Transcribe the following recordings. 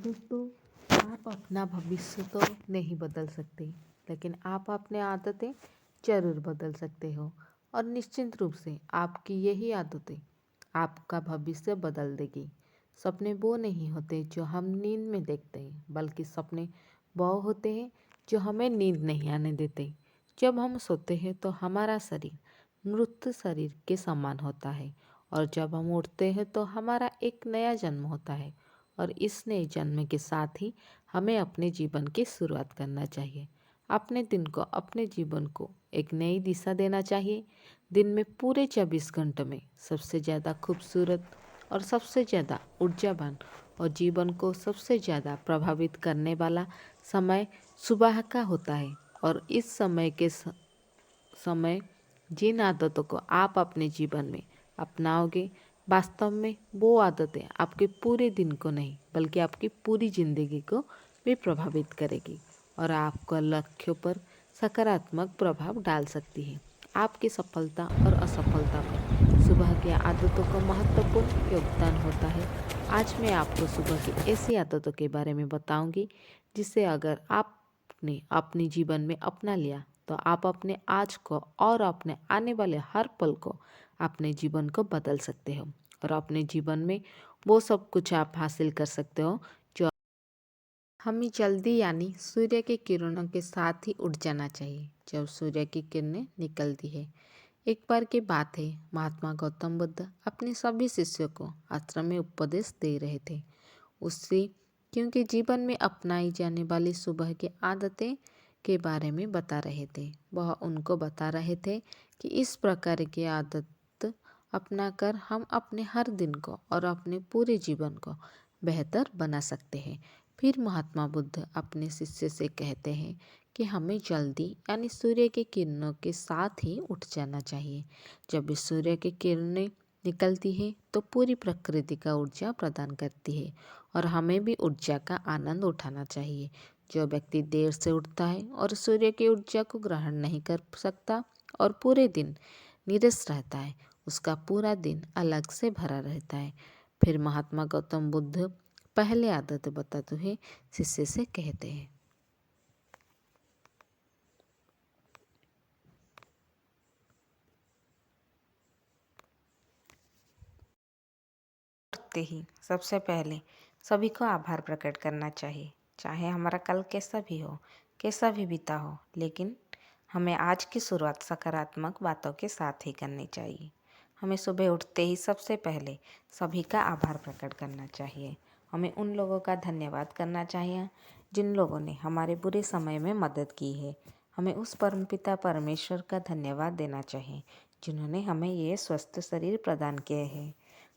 दोस्तों, आप अपना भविष्य तो नहीं बदल सकते, लेकिन आप अपने आदतें ज़रूर बदल सकते हो। और निश्चित रूप से आपकी यही आदतें आपका भविष्य बदल देगी। सपने वो नहीं होते जो हम नींद में देखते हैं, बल्कि सपने वो होते हैं जो हमें नींद नहीं आने देते। जब हम सोते हैं तो हमारा शरीर मृत शरीर के समान होता है, और जब हम उठते हैं तो हमारा एक नया जन्म होता है। और इस नए जन्म के साथ ही हमें अपने जीवन की शुरुआत करना चाहिए। अपने दिन को, अपने जीवन को एक नई दिशा देना चाहिए। दिन में पूरे 24 घंटे में सबसे ज़्यादा खूबसूरत और सबसे ज़्यादा ऊर्जावान और जीवन को सबसे ज़्यादा प्रभावित करने वाला समय सुबह का होता है। और इस समय जिन आदतों को आप अपने जीवन में अपनाओगे, वास्तव में वो आदतें आपके पूरे दिन को नहीं, बल्कि आपकी पूरी ज़िंदगी को भी प्रभावित करेगी और आपका लक्ष्यों पर सकारात्मक प्रभाव डाल सकती है। आपकी सफलता और असफलता में सुबह की आदतों का महत्वपूर्ण योगदान होता है। आज मैं आपको सुबह की ऐसी आदतों के बारे में बताऊंगी जिसे अगर आपने अपने जीवन में अपना लिया तो आप अपने आज को और अपने आने वाले हर पल को, अपने जीवन को बदल सकते हो और अपने जीवन में वो सब कुछ आप हासिल कर सकते हो जो हमें जल्दी, यानी सूर्य की किरणों के साथ ही उठ जाना चाहिए जब सूर्य की किरणें निकलती है। एक बार की बात है, महात्मा गौतम बुद्ध अपने सभी शिष्यों को आश्रम में उपदेश दे रहे थे। उससे क्योंकि जीवन में अपनाई जाने वाली सुबह की आदतें के बारे में बता रहे थे। वह उनको बता रहे थे कि इस प्रकार की आदत अपनाकर हम अपने हर दिन को और अपने पूरे जीवन को बेहतर बना सकते हैं। फिर महात्मा बुद्ध अपने शिष्य से कहते हैं कि हमें जल्दी, यानी सूर्य की किरणों के साथ ही उठ जाना चाहिए। जब भी सूर्य की किरणें निकलती है तो पूरी प्रकृति का ऊर्जा प्रदान करती है और हमें भी ऊर्जा का आनंद उठाना चाहिए। जो व्यक्ति देर से उठता है और सूर्य की ऊर्जा को ग्रहण नहीं कर सकता और पूरे दिन नीरस रहता है, उसका पूरा दिन अलग से भरा रहता है। फिर महात्मा गौतम बुद्ध पहले आदत बताते हुए शिष्य से कहते हैं, उठते ही सबसे पहले सभी को आभार प्रकट करना चाहिए। चाहे हमारा कल कैसा भी हो, कैसा भी बीता हो, लेकिन हमें आज की शुरुआत सकारात्मक बातों के साथ ही करनी चाहिए। हमें सुबह उठते ही सबसे पहले सभी का आभार प्रकट करना चाहिए। हमें उन लोगों का धन्यवाद करना चाहिए जिन लोगों ने हमारे बुरे समय में मदद की है। हमें उस परमपिता परमेश्वर का धन्यवाद देना चाहिए जिन्होंने हमें ये स्वस्थ शरीर प्रदान किए हैं।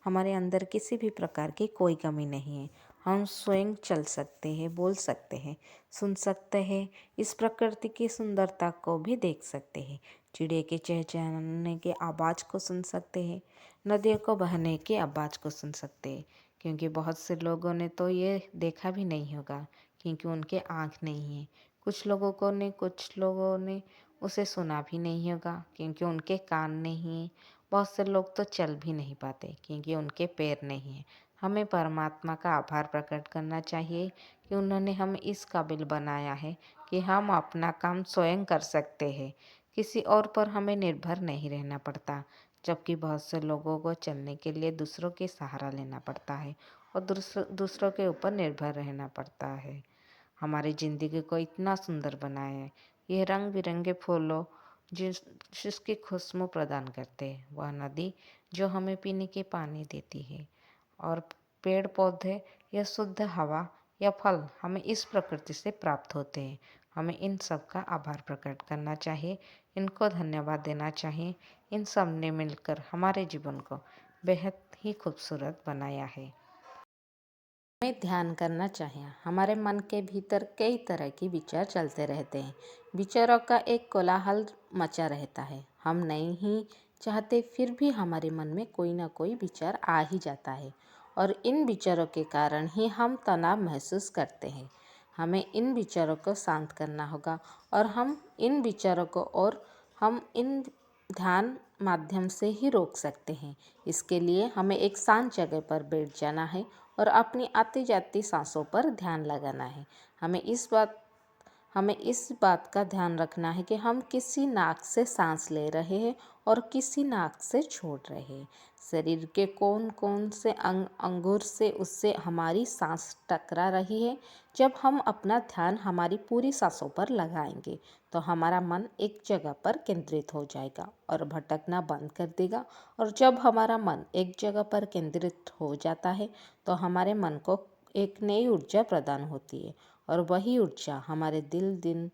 हमारे अंदर किसी भी प्रकार की कोई कमी नहीं है। हम स्वयं चल सकते हैं, बोल सकते हैं, सुन सकते हैं, इस प्रकृति की सुंदरता को भी देख सकते हैं, चिड़िया के चहचहाने की आवाज़ को सुन सकते हैं, नदियों को बहने की आवाज़ को सुन सकते हैं। क्योंकि बहुत से लोगों ने तो ये देखा भी नहीं होगा क्योंकि उनके आँख नहीं है। कुछ लोगों ने उसे सुना भी नहीं होगा क्योंकि उनके कान नहीं है। बहुत से लोग तो चल भी नहीं पाते क्योंकि उनके पैर नहीं हैं। हमें परमात्मा का आभार प्रकट करना चाहिए कि उन्होंने हमें इस काबिल बनाया है कि हम अपना काम स्वयं कर सकते हैं। किसी और पर हमें निर्भर नहीं रहना पड़ता, जबकि बहुत से लोगों को चलने के लिए दूसरों के सहारा लेना पड़ता है और दूसरों के ऊपर निर्भर रहना पड़ता है। हमारी ज़िंदगी को इतना सुंदर बनाया है। ये रंग बिरंगे फूलों जिसकी खुशबू प्रदान करते हैं, वह नदी जो हमें पीने के पानी देती है, और पेड़ पौधे या शुद्ध हवा या फल हमें इस प्रकृति से प्राप्त होते हैं। हमें इन सब का आभार प्रकट करना चाहिए, इनको धन्यवाद देना चाहिए। इन सब ने मिलकर हमारे जीवन को बेहद ही खूबसूरत बनाया है। हमें ध्यान करना चाहिए। हमारे मन के भीतर कई तरह के विचार चलते रहते हैं। विचारों का एक कोलाहल मचा रहता है। हम नहीं चाहते फिर भी हमारे मन में कोई ना कोई विचार आ ही जाता है और इन विचारों के कारण ही हम तनाव महसूस करते हैं। हमें इन विचारों को शांत करना होगा और हम इन ध्यान माध्यम से ही रोक सकते हैं। इसके लिए हमें एक शांत जगह पर बैठ जाना है और अपनी आती जाती सांसों पर ध्यान लगाना है। हमें इस बात का ध्यान रखना है कि हम किसी नाक से सांस ले रहे हैं और किसी नाक से छोड़ रहे हैं। शरीर के कौन कौन से अंगुर से उससे हमारी सांस टकरा रही है। जब हम अपना ध्यान हमारी पूरी सांसों पर लगाएंगे तो हमारा मन एक जगह पर केंद्रित हो जाएगा और भटकना बंद कर देगा। और जब हमारा मन एक जगह पर केंद्रित हो जाता है तो हमारे मन को एक नई ऊर्जा प्रदान होती है और वही ऊर्जा हमारे दिन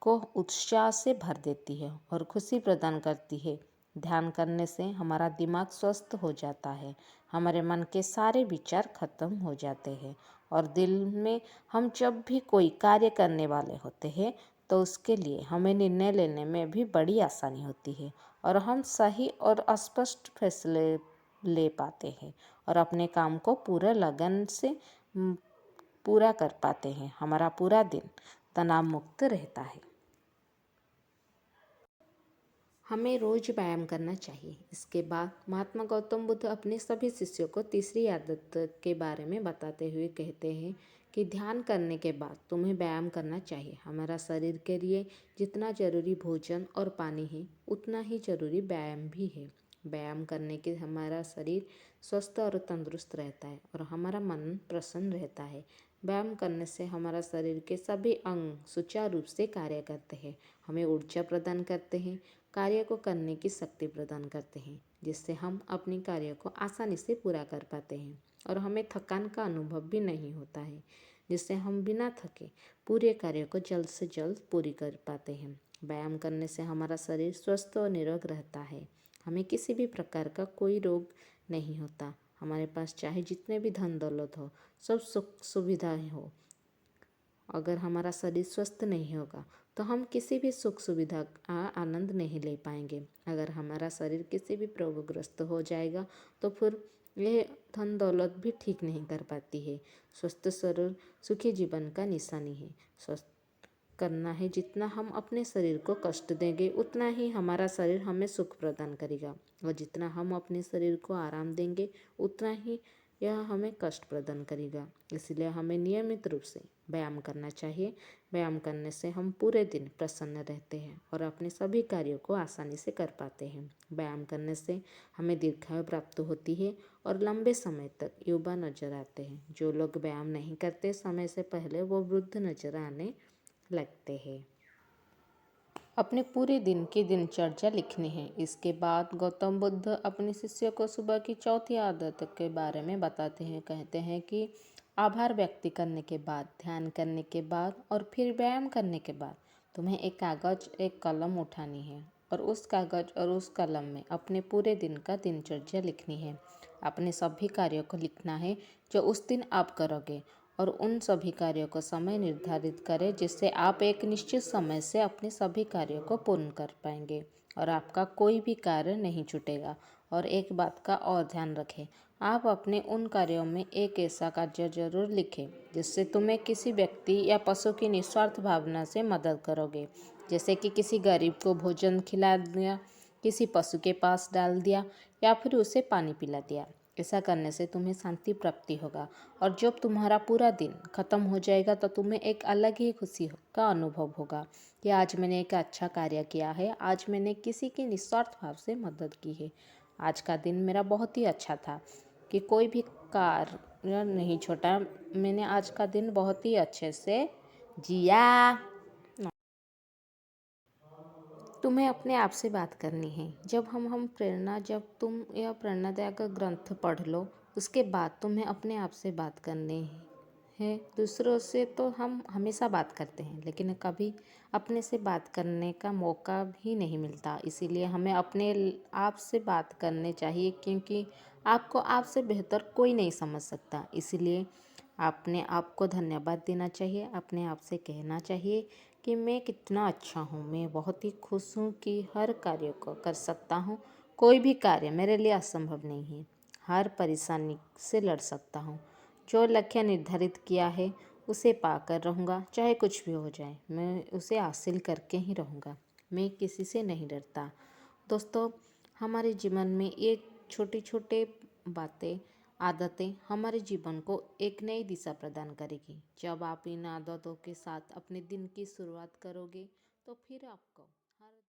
को उत्साह से भर देती है और खुशी प्रदान करती है। ध्यान करने से हमारा दिमाग स्वस्थ हो जाता है, हमारे मन के सारे विचार खत्म हो जाते हैं और दिल में हम जब भी कोई कार्य करने वाले होते हैं तो उसके लिए हमें निर्णय लेने में भी बड़ी आसानी होती है और हम सही और स्पष्ट फैसले ले पाते हैं और अपने काम को पूरे लगन से पूरा कर पाते हैं। हमारा पूरा दिन तनाव मुक्त रहता है। हमें रोज व्यायाम करना चाहिए। इसके बाद महात्मा गौतम बुद्ध अपने सभी शिष्यों को तीसरी आदत के बारे में बताते हुए कहते हैं कि ध्यान करने के बाद तुम्हें व्यायाम करना चाहिए। हमारा शरीर के लिए जितना जरूरी भोजन और पानी है उतना ही जरूरी व्यायाम भी है। व्यायाम करने के हमारा शरीर स्वस्थ और तंदुरुस्त रहता है और हमारा मन प्रसन्न रहता है। व्यायाम करने से हमारा शरीर के सभी अंग सुचारू रूप से कार्य करते हैं, हमें ऊर्जा प्रदान करते हैं, कार्य को करने की शक्ति प्रदान करते हैं, जिससे हम अपने कार्य को आसानी से पूरा कर पाते हैं और हमें थकान का अनुभव भी नहीं होता है, जिससे हम बिना थके पूरे कार्य को जल्द से जल्द पूरी कर पाते हैं। व्यायाम करने से हमारा शरीर स्वस्थ और निरोग रहता है, हमें किसी भी प्रकार का कोई रोग नहीं होता। हमारे पास चाहे जितने भी धन दौलत हो, सब सुख सुविधाएं हो, अगर हमारा शरीर स्वस्थ नहीं होगा तो हम किसी भी सुख सुविधा का आनंद नहीं ले पाएंगे। अगर हमारा शरीर किसी भी रोगग्रस्त हो जाएगा तो फिर यह धन दौलत भी ठीक नहीं कर पाती है। स्वस्थ शरीर सुखी जीवन का निशानी है। स्वस्थ करना है, जितना हम अपने शरीर को कष्ट देंगे उतना ही हमारा शरीर हमें सुख प्रदान करेगा और जितना हम अपने शरीर को आराम देंगे उतना ही यह हमें कष्ट प्रदान करेगा। इसलिए हमें नियमित रूप से व्यायाम करना चाहिए। व्यायाम करने से हम पूरे दिन प्रसन्न रहते हैं और अपने सभी कार्यों को आसानी से कर पाते हैं। व्यायाम करने से हमें दीर्घायु प्राप्त होती है और लंबे समय तक युवा नजर आते हैं। जो लोग व्यायाम नहीं करते समय से पहले वो वृद्ध नजर आने लगते हैं। अपने पूरे दिन की दिनचर्या लिखनी है। इसके बाद गौतम बुद्ध अपने शिष्यों को सुबह की चौथी आदत के बारे में बताते हैं। कहते हैं कि आभार व्यक्त करने के बाद, ध्यान करने के बाद और फिर व्यायाम करने के बाद तुम्हें एक कागज एक कलम उठानी है और उस कागज और उस कलम में अपने पूरे दिन का दिनचर्या लिखनी है। अपने सभी कार्यों को लिखना है जो उस दिन आप करोगे और उन सभी कार्यों को समय निर्धारित करें जिससे आप एक निश्चित समय से अपने सभी कार्यों को पूर्ण कर पाएंगे और आपका कोई भी कार्य नहीं छूटेगा। और एक बात का और ध्यान रखें, आप अपने उन कार्यों में एक ऐसा कार्य जरूर लिखें जिससे तुम्हें किसी व्यक्ति या पशु की निस्वार्थ भावना से मदद करोगे, जैसे कि किसी गरीब को भोजन खिला दिया, किसी पशु के पास डाल दिया या फिर उसे पानी पिला दिया। ऐसा करने से तुम्हें शांति प्राप्ति होगा और जब तुम्हारा पूरा दिन खत्म हो जाएगा तो तुम्हें एक अलग ही खुशी का अनुभव होगा कि आज मैंने एक अच्छा कार्य किया है, आज मैंने किसी की निस्वार्थ भाव से मदद की है, आज का दिन मेरा बहुत ही अच्छा था, कि कोई भी कार्य नहीं छोड़ा, मैंने आज का दिन बहुत ही अच्छे से जिया। तुम्हें अपने आप से बात करनी है। जब तुम यह प्रेरणादायक ग्रंथ पढ़ लो उसके बाद तुम्हें अपने आप से बात करनी है। दूसरों से तो हम हमेशा बात करते हैं लेकिन कभी अपने से बात करने का मौका भी नहीं मिलता। इसीलिए हमें अपने आप से बात करनी चाहिए, क्योंकि आपको आपसे बेहतर कोई नहीं समझ सकता। इसीलिए अपने आप को धन्यवाद देना चाहिए, अपने आप से कहना चाहिए कि मैं कितना अच्छा हूँ, मैं बहुत ही खुश हूँ कि हर कार्य को कर सकता हूँ, कोई भी कार्य मेरे लिए असंभव नहीं है, हर परेशानी से लड़ सकता हूँ, जो लक्ष्य निर्धारित किया है उसे पाकर रहूँगा, चाहे कुछ भी हो जाए मैं उसे हासिल करके ही रहूँगा, मैं किसी से नहीं डरता। दोस्तों, हमारे जीवन में ये छोटी छोटी बातें आदतें हमारे जीवन को एक नई दिशा प्रदान करेगी। जब आप इन आदतों के साथ अपने दिन की शुरुआत करोगे तो फिर आपको हर